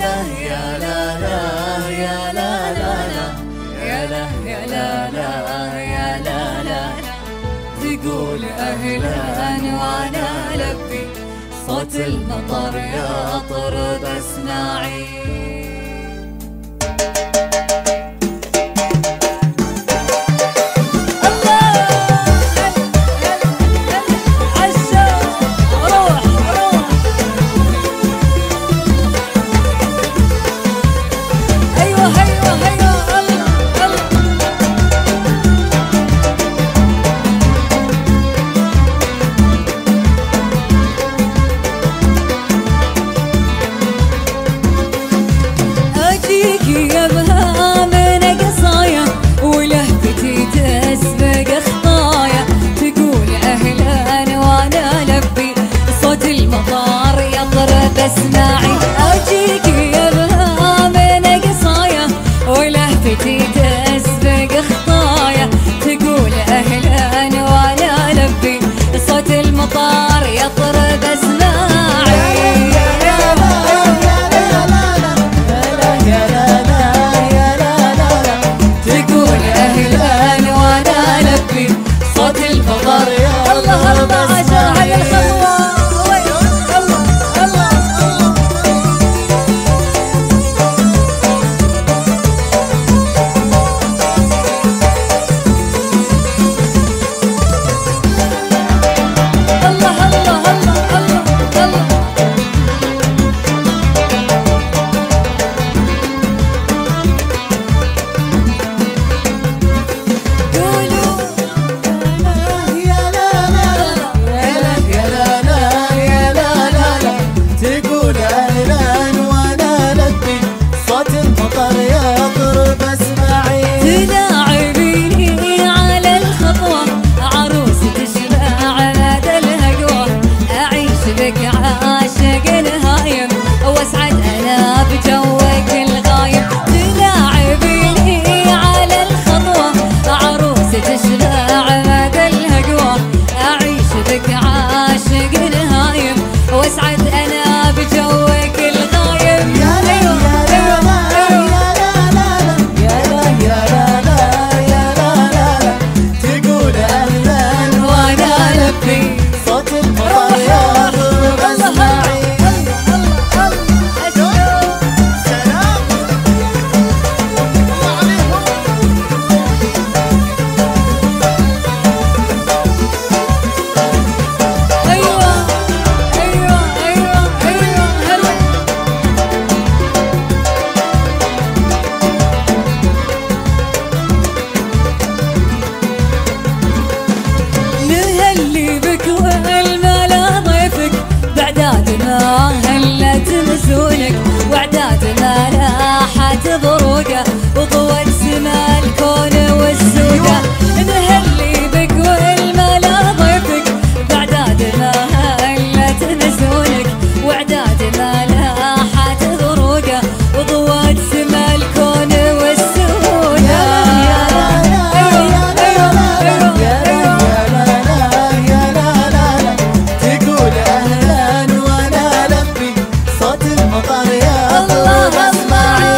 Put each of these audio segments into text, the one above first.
لا يا لا لا يا لا لا لا يا لا يا لا لا يا لا لا تقول أهلا وأنا ألبي صوت المطر يطر بأسماعي. اسمعي اجيك يا بها من قصايا ولهفتي تسبق خطايا تقول اهلا وانا البي صوت المطار يطرب اسمعي. يا لا لا يا لا لا يا لا لا يا لا لا تقول اهلا وانا البي صوت المطار يطرب اسمعي. وضوت سما الكون والسوده نهلي بك والملا ضيفك بعداد ما هلت نسونك وعداد ما لاحت ضروقه وضوت سما الكون والسوده. يا لا لا يا لا لا تقول اهلا وانا لبي صوت المطر يا الله اسمعي.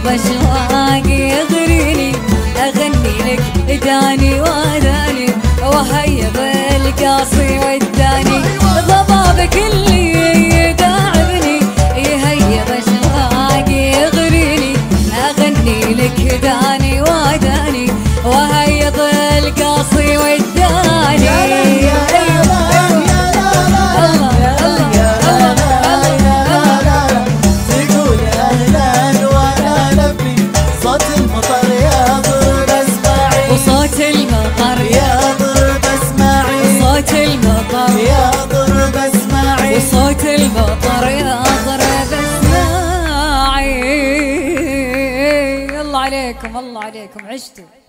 أشواقي يغريني أغني لك داني وداني وهيا بالقاصي والداني ضبابك اللي يداعبني يهيا بأشواقي يغريني أغني لك داني وداني وهيا بالقاصي والداني. تقول أهلا وأنا لبي صوت المطر يا عشتوا.